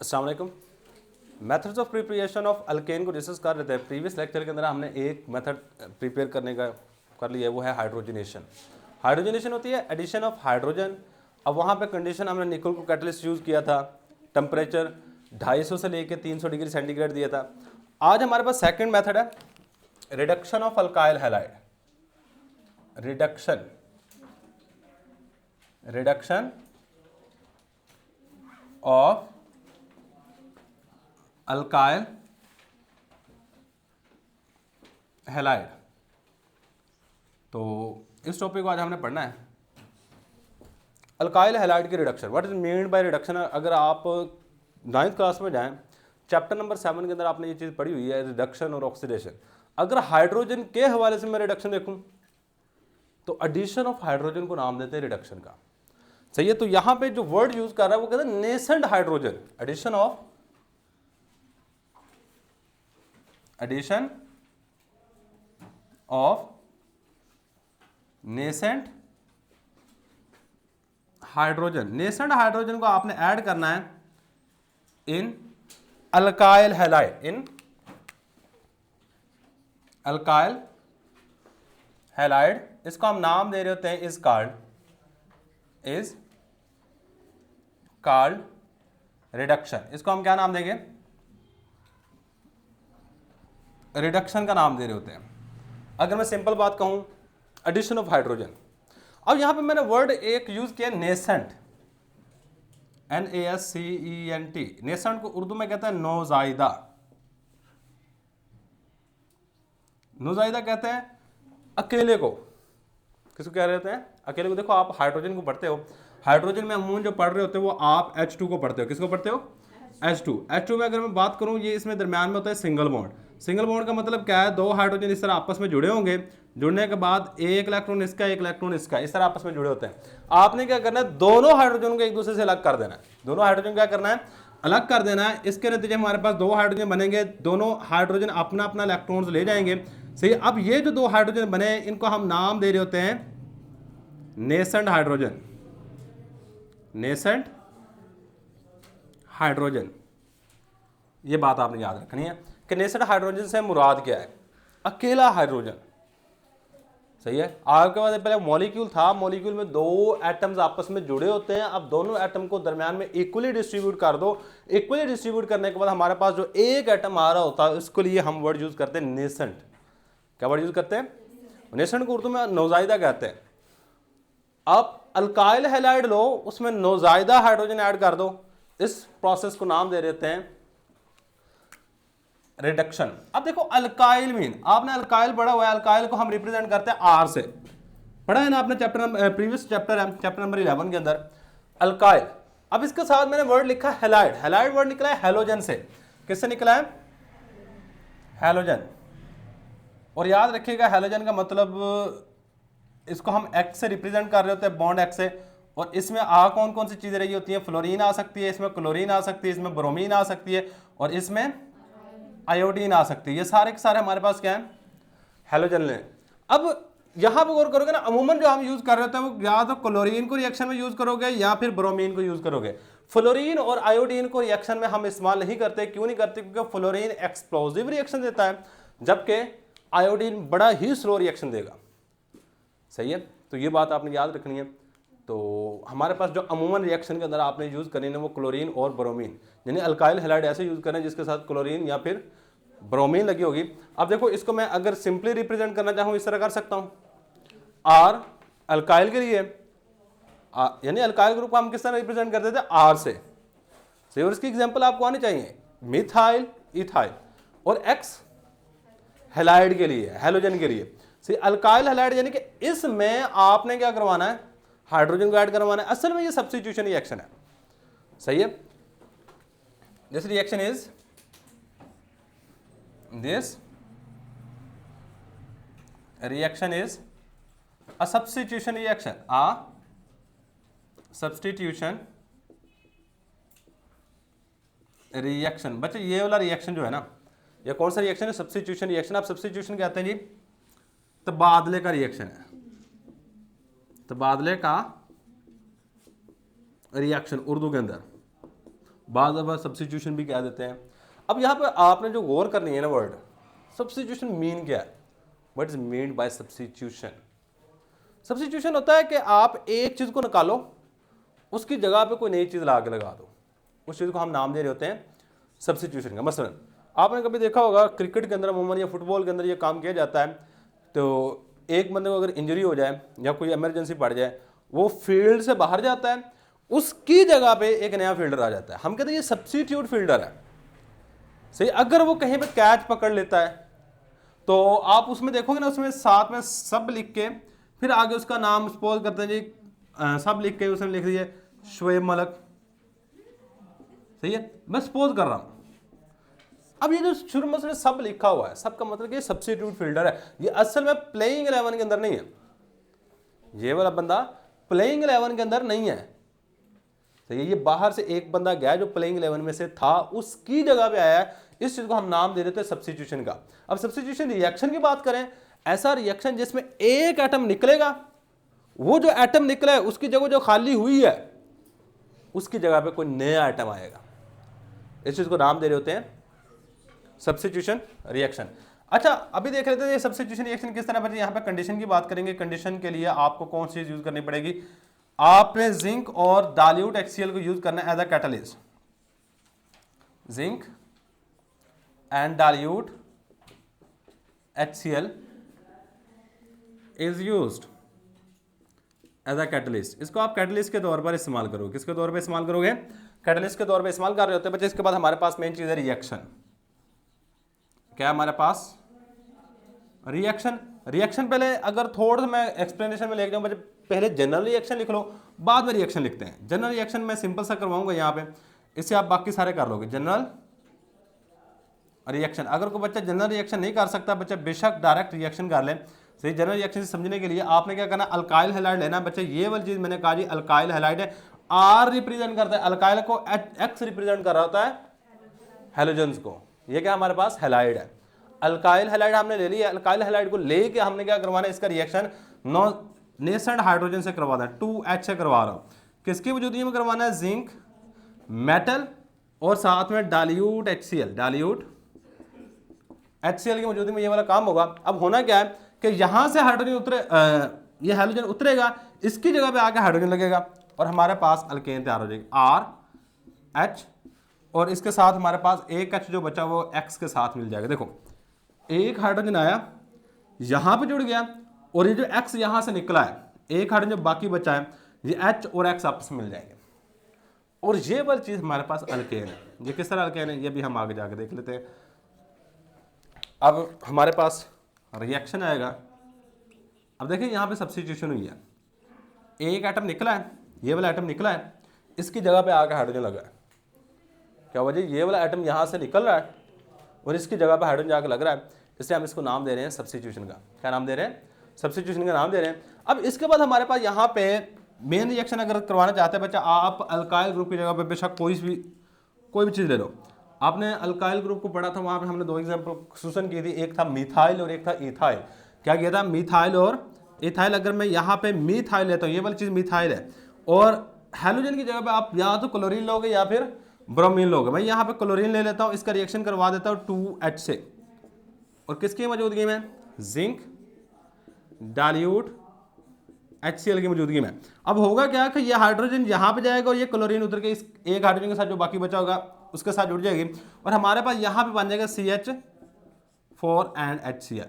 अस्सलाम वालेकुम। Methods of preparation of alkane को डिस्कस कर रहे थे। प्रीवियस लेक्चर के अंदर हमने एक मेथड प्रिपेयर करने का कर लिया है, वो है हाइड्रोजनेशन। हाइड्रोजनेशन होती है एडिशन ऑफ हाइड्रोजन। अब वहाँ पे कंडीशन हमने निकल को कैटलिस्ट यूज़ किया था, टेम्परेचर 250 से लेके 300 डिग्री सेंटीग्रेड दिया था। आज हमारे पास सेकंड मेथड है reduction of alkyl halide. Reduction of alkyl halide. तो इस टॉपिक को आज हमने पढ़ना है, अल्काइल हैलाइड की reduction. What is mean by reduction. अगर आप 9th क्लास में जाएं, चैप्टर नंबर 7 के अंदर आपने ये चीज़ पढ़ी हुई है, रिडक्शन और ऑक्सीडेशन। अगर हाइड्रोजन के हवाले से मैं रिडक्शन देखूं तो एडिशन ऑफ हाइड्रोजन को नाम देते हैं रिडक्शन का। सही है। तो यहां पे जो वर्ड यूज कर रहा है वो कहते हैं nascent hydrogen. Addition of nascent hydrogen. Nascent hydrogen को आपने ऐड करना है in alkyl halide. In alkyl halide, इसको हम नाम दे रहे होते हैं इज कॉल्ड रिडक्शन। इसको हम क्या नाम देंगे? रिडक्शन का नाम दे रहे होते हैं। अगर मैं सिंपल बात कहूं, एडिशन ऑफ हाइड्रोजन। अब यहां पे मैंने वर्ड एक यूज किया नेसेंट, NASCENT। नेसेंट को उर्दू में कहते हैं नौजायदा। नौजायदा कहते हैं अकेले को। किसको कह रहे होते हैं? अकेले को। देखो आप हाइड्रोजन को पढ़ते हो, हाइड्रोजन में अमूमन जो पढ़ रहे होते हो वो आप H2 को पढ़ते हो। किसको पढ़ते हो? H2 में अगर मैं बात करूं, ये इसमें दरम्यान में होता है सिंगल बॉन्ड। सिंगल बॉन्ड का मतलब क्या है? दो हाइड्रोजन इस तरह आपस में जुड़े होंगे, जुड़ने के बाद एक इलेक्ट्रॉन इसका एक इलेक्ट्रॉन इसका, इस तरह आपस में जुड़े होते हैं। आपने क्या करना है? दोनों हाइड्रोजन को एक दूसरे से अलग कर देना है। दोनों हाइड्रोजन क्या करना है? अलग कर देना है। इसके नतीजे हमारे पास दो हाइड्रोजन बनेंगे, दोनों हाइड्रोजन अपना अपना इलेक्ट्रॉन्स ले जाएंगे। सही। अब ये जो दो हाइड्रोजन बने, इनको हम नाम दे रहे होते हैं नेसेंट हाइड्रोजन। Nascent hydrogen. ये बात आपने याद रखनी है कि नेसेंट हाइड्रोजन से मुराद क्या है? अकेला हाइड्रोजन। सही है। आपके पास पहले मॉलिक्यूल था, मॉलिक्यूल में दो एटम्स आपस में जुड़े होते हैं। अब दोनों एटम को दरमियान में इक्वली डिस्ट्रीब्यूट कर दो। इक्वली डिस्ट्रीब्यूट करने के बाद हमारे पास जो एक एटम आ रहा होता है, उसके लिए हम वर्ड यूज करते हैं नेसेंट। क्या वर्ड यूज करते हैं? नेसेंट को उर्दू में नौजायदा कहते हैं। अब अल्काइल हैलाइड लो, उसमें नौजायदा हाइड्रोजन ऐड कर दो। इस प्रोसेस को नाम दे देते हैं रिडक्शन। अब देखो अल्काइल मीन, आपने अल्काइल पढ़ा हुआ है। अल्काइल को हम रिप्रेजेंट करते हैं आर से। पढ़ा है ना आपने? प्रीवियस चैप्टर है, चैप्टर नंबर 11 के अंदर अल्काइल। अब इसके साथ मैंने वर्ड लिखा हैलाइड। हैलाइड वर्ड निकला है हैलोजन से। किससे निकला है? हैलोजन। और याद रखिएगा हैलोजन का मतलब, इसको हम एक्स से रिप्रेजेंट कर रहे होते हैं, बॉन्ड एक्स से। और इसमें कौन कौन सी चीजें रही होती हैं? फ्लोरीन आ सकती है, इसमें क्लोरीन आ सकती है, इसमें ब्रोमीन आ सकती है, और इसमें आयोडीन आ सकती है। ये सारे के सारे हमारे पास क्या है? हैलोजन ले। अब यहां पर गौर करोगे ना, अमूमन जो हम यूज कर रहे होते हैं वो या तो क्लोरीन को रिएक्शन में यूज करोगे या फिर ब्रोमीन को यूज करोगे। फ्लोरीन और आयोडीन को रिएक्शन में हम इस्तेमाल नहीं करते। क्यों नहीं करते? क्योंकि फ्लोरीन एक्सप्लोजिव रिएक्शन देता है, जबकि आयोडीन बड़ा ही स्लो रिएक्शन देगा। सही है। तो ये बात आपने याद रखनी है। तो हमारे पास जो अमूमन रिएक्शन के अंदर आपने यूज करनी है वो क्लोरीन और ब्रोमीन, यानी अल्काइल हैलाइड ऐसे यूज करना है जिसके साथ क्लोरीन या फिर ब्रोमीन लगी होगी। अब देखो इसको मैं अगर सिंपली रिप्रेजेंट करना चाहूं, इस तरह कर सकता हूं। आर अल्काइल के लिए, यानी अल्काइल ग्रुप को हम किस तरह रिप्रेजेंट करते थे? आर से। सही। और इसकी एग्जांपल आपको आनी चाहिए, मिथाइल, इथाइल। और एक्स हैलाइड के लिए, हैलोजन के लिए। अल्काइल हैलाइड यानी कि इसमें आपने क्या करवाना है? हाइड्रोजन को ऐड करवाना है। असल में ये सब्स्टिट्यूशन रिएक्शन है। सही है। This reaction is a substitution reaction. Substitution reaction. बच्चे ये वाला रिएक्शन जो है ना, ये कौन सा रिएक्शन है? Substitution reaction. आप सब्स्टिट्यूशन कहते हैं जी तबादले का रिएक्शन है। तबादले का रिएक्शन उर्दू के अंदर। बाद दफ़ा सब्स्टिट्यूशन भी कह देते हैं। अब यहाँ पे आपने जो गौर करनी है ना वर्ड सब्स्टिट्यूशन मीन क्या है, what is mean by substitution. Substitution होता है कि आप एक चीज़ को निकालो, उसकी जगह पे कोई नई चीज़ ला के लगा दो, उस चीज़ को हम नाम दे रहे होते हैं सब्स्टिट्यूशन का। मसलन आपने कभी देखा होगा क्रिकेट के अंदर अमूमन या फुटबॉल के अंदर ये काम किया जाता है, तो एक बंदे को अगर इंजरी हो जाए या कोई इमरजेंसी पड़ जाए, वो फील्ड से बाहर जाता है, उसकी जगह पे एक नया फील्डर आ जाता है, हम कहते हैं ये सब्स्टिट्यूट फील्डर है। सही, अगर वो कहीं पे कैच पकड़ लेता है तो आप उसमें देखोगे ना, उसमें साथ में सब लिख के फिर आगे उसका नाम सपोज करते हैं जी, सब लिख के उसमें लिख दिए शोएब मलिक। सही है, मैं सपोज कर रहा हूं। अब ये जो शुरू में सब लिखा हुआ है, सब का मतलब कि सब्स्टिट्यूट फील्डर है, ये असल में प्लेइंग 11 के अंदर नहीं है, ये वाला बंदा प्लेइंग 11 के अंदर नहीं है। तो ये बाहर से एक बंदा गया जो प्लेइंग 11 में से था, उसकी जगह पे आया है, इस चीज को हम नाम दे देते हैं सब्स्टिट्यूशन का। अब सब्स्टिट्यूशन रिएक्शन की बात करें, ऐसा रिएक्शन जिसमें एक एटम निकलेगा, वो जो एटम निकला है उसकी जगह जो खाली हुई है उसकी जगह पे कोई नया एटम आएगा, इस चीज को नाम दे रहे होते हैं सब्स्टिट्यूशन रिएक्शन। अच्छा, अभी देख लेते हैं सब्स्टिट्यूशन रिएक्शन किस तरह बचे। यहाँ पे कंडीशन की बात करेंगे। कंडीशन के लिए आपको कौन सी चीज यूज करनी पड़ेगी, आपने जिंक और डाइल्यूट HCl को यूज करना है as a catalyst. Zinc and dilute HCl is used as a catalyst. इसको आप कैटलिस्ट के तौर पर इस्तेमाल करोगे। किसके तौर पर इस्तेमाल करोगे, कैटलिस्ट के तौर पर इस्तेमाल कर रहे होते हैं बच्चे। इसके बाद हमारे पास मेन चीज है रिएक्शन। क्या हमारे पास रिएक्शन। रिएक्शन पहले अगर थोड़ा सा मैं एक्सप्लेनेशन में लेके जाऊं बच्चे, पहले जनरल रिएक्शन लिख लो, बाद में रिएक्शन लिखते हैं। जनरल रिएक्शन मैं सिंपल सा करवाऊंगा यहाँ पे, इससे आप बाकी सारे कर लोगे। जनरल रिएक्शन, अगर कोई बच्चा जनरल रिएक्शन नहीं कर सकता, बच्चा बेशक डायरेक्ट रिएक्शन कर ले। सही, जनरल रिएक्शन से समझने के लिए आपने क्या करना, अल्काइल हैलाइड लेना। बच्चा ये वाली चीज मैंने कहा जी, अल्काइल हैलाइड है, R रिप्रेजेंट करता है अल्काइल को, X रिप्रेजेंट कर रहा होता है हैलोजेंस को। ये क्या हमारे पास हैलाइड है, अल्काइल हैलाइड हमने ले लिया। अल्काइल हैलाइड को लेके हमने क्या करवाना है, इसका रिएक्शन नेसेंट हाइड्रोजन से करवाना है, 2H से करवा रहा हूं। किसकी वजूदगी में करवाना है, जिंक मेटल और साथ में डाइल्यूट HCl। डाइल्यूट HCl की मौजूदगी में ये वाला काम होगा। अब होना क्या है कि यहां से हाइड्रोजन उतरे, ये हाइड्रोजन उतरेगा, इसकी जगह पे आके हाइड्रोजन लगेगा और हमारे पास अल्केन तैयार हो जाएगी, RH, और इसके साथ हमारे पास एक H जो बचा वो X के साथ मिल जाएगा। देखो एक हाइड्रोजन आया यहां पे जुड़ गया और ये जो X यहां से निकला है, एक हाइड्रोजन जो बाकी बचा है, ये H और X आपस में मिल जाएंगे और ये वाली चीज हमारे पास अल्केन है। ये किस तरह अल्केन है, ये भी हम आगे जाके देख लेते हैं। अब हमारे पास रिएक्शन आएगा। अब देखिए यहाँ पे सब्स्टिट्यूशन हुई है, एक एटम निकला है, ये वाला एटम निकला है, इसकी जगह पे आके हाइड्रोजन लगा है। क्या वजह, ये वाला एटम यहाँ से निकल रहा है और इसकी जगह पे हाइड्रोजन जाके लग रहा है, इसलिए हम इसको नाम दे रहे हैं सब्स्टिट्यूशन का। क्या नाम दे रहे हैं, सब्स्टिट्यूशन का नाम दे रहे हैं। अब इसके बाद हमारे पास यहाँ पे मेन रिएक्शन अगर करवाना चाहते हैं बच्चा, आप अल्काइल ग्रुप की जगह पे बेशक कोई भी चीज़ ले लो। आपने अल्काइल ग्रुप को पढ़ा था, वहाँ पे हमने दो एग्जाम्पल खसूसन की थी, एक था मिथाइल और एक था इथाइल। क्या किया था, मिथाइल और इथाइल। अगर मैं यहाँ पे मिथाइल लेता हूँ, ये वाली चीज़ मिथाइल है, और हेलोजन की जगह पे आप या तो क्लोरीन लोगे या फिर ब्रोमीन लोगे। मैं यहाँ पे क्लोरीन ले लेता हूँ, इसका रिएक्शन करवा देता हूँ 2H से, और किसकी मौजूदगी में, जिंक डाइल्यूट HCl की मौजूदगी में। अब होगा क्या कि ये हाइड्रोजन यहाँ पे जाएगा और ये क्लोरीन उतर के इस एक हाइड्रोजन के साथ जो बाकी बचा होगा उसके साथ जुड़ जाएगी और हमारे पास यहाँ पे बन जाएगा CH4 एंड HCl।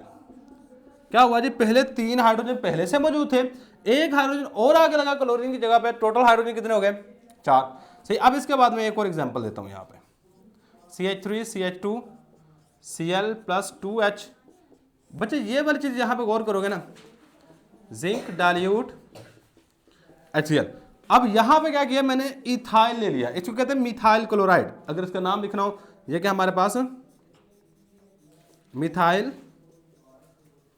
क्या हुआ जी, पहले 3 हाइड्रोजन पहले से मौजूद थे, एक हाइड्रोजन और आगे लगा क्लोरीन की जगह पे, टोटल हाइड्रोजन कितने हो गए, 4। सही, अब इसके बाद मैं एक और एग्जांपल देता हूँ। यहाँ पे CH3 CH2 Cl plus 2H। बच्चे ये वाली चीज यहाँ पे गौर करोगे ना, जिंक डाइल्यूट HCl। अब यहाँ पे क्या किया मैंने, इथाइल ले लिया, इसको कहते हैं मिथाइल क्लोराइड। अगर इसका नाम लिखना हो, ये क्या हमारे पास मिथाइल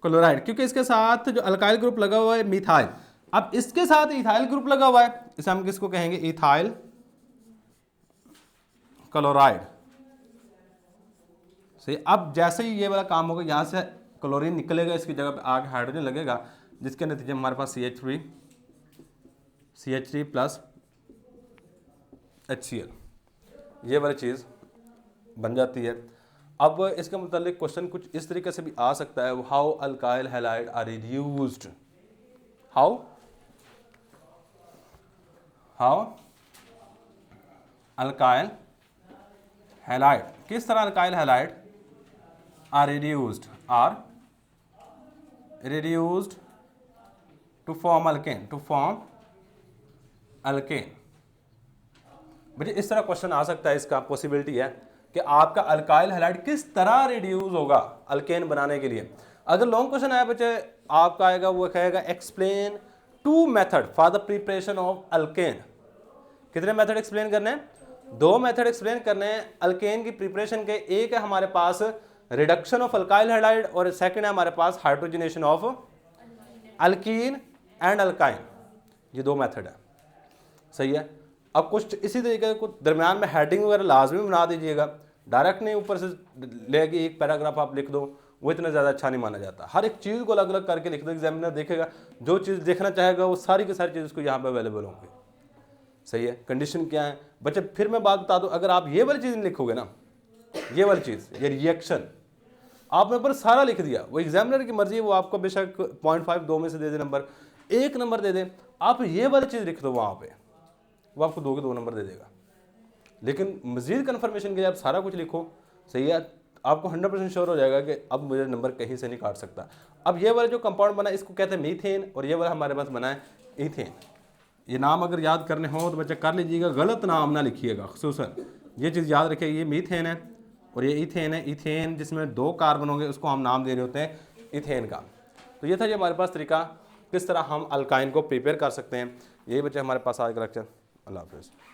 क्लोराइड, क्योंकि इसके साथ जो अल्काइल ग्रुप लगा हुआ है मिथाइल, अब इसके साथ इथाइल ग्रुप लगा हुआ है, इसे हम किसको कहेंगे, इथाइल क्लोराइड। सही, अब जैसे ही ये वाला काम होगा, यहां से क्लोरीन निकलेगा, इसकी जगह पे आगे हाइड्रोजन लगेगा, जिसके नतीजे में हमारे पास CH3 प्लस HCl। ये वाली चीज़ बन जाती है। अब इसके मुतालिक क्वेश्चन कुछ इस तरीके से भी आ सकता है, how alkyl halide are reduced, how alkyl halide, किस तरह alkyl halide are reduced to form alkane, मुझे इस तरह क्वेश्चन आ सकता है। इसका पॉसिबिलिटी है कि आपका अल्काइल हैलाइड किस तरह रिड्यूस होगा अल्केन बनाने के लिए। अगर लॉन्ग क्वेश्चन आया बच्चे, आपका आएगा वो कहेगा explain 2 method for the preparation of alkane. कितने मेथड एक्सप्लेन करने हैं? 2 मेथड एक्सप्लेन करने हैं अल्केन की प्रिपरेशन के। एक है हमारे पास रिडक्शन ऑफ अल्काइल हैलाइड और सेकंड है हमारे पास hydrogenation of alkene and alkyne. ये 2 मेथड है, सही है। अब कुछ इसी तरीके से दरमियान में हेडिंग वगैरह लाजमी बना दीजिएगा, डायरेक्ट नहीं ऊपर से लेके एक पैराग्राफ आप लिख दो, वो इतना ज़्यादा अच्छा नहीं माना जाता। हर एक चीज़ को अलग अलग करके लिख दो, एग्जामिनर देखेगा, जो चीज़ देखना चाहेगा वो सारी की सारी चीज़ उसको यहाँ पे अवेलेबल होंगी, सही है। कंडीशन क्या है बच्चे, फिर मैं बात बता दूँ, अगर आप ये वाली चीज़ लिखोगे ना, ये वाली चीज़, ये रिएक्शन आपने ऊपर सारा लिख दिया, वो एग्जामिनर की मर्जी है, वो आपको बेशक 0.5 2 में से दे दे नंबर, 1 नंबर दे दे। आप ये वाली चीज़ लिख दो वहाँ पे, वो आपको 2 के 2 नंबर दे देगा। लेकिन मज़ीद कन्फर्मेशन के लिए आप सारा कुछ लिखो, सही है, आपको 100% श्योर हो जाएगा कि अब मुझे नंबर कहीं से नहीं काट सकता। अब ये वाला जो कंपाउंड बना है इसको कहते हैं मीथेन, और ये वाला हमारे पास बना है ईथेन। ये नाम अगर याद करने हो तो बच्चे कर लीजिएगा, गलत नाम ना लिखिएगा। खुसूसन ये चीज़ याद रखिए, ये मीथेन है और ये ईथेन है। ईथेन जिसमें 2 कार्बन होंगे उसको हम नाम दे रहे होते हैं ईथेन का। तो ये था ये हमारे पास तरीका किस तरह हम अल्काइन को प्रिपेयर कर सकते हैं। यही बच्चे हमारे पास आज का लेक्चर। अल्लाह हाफ़िज़।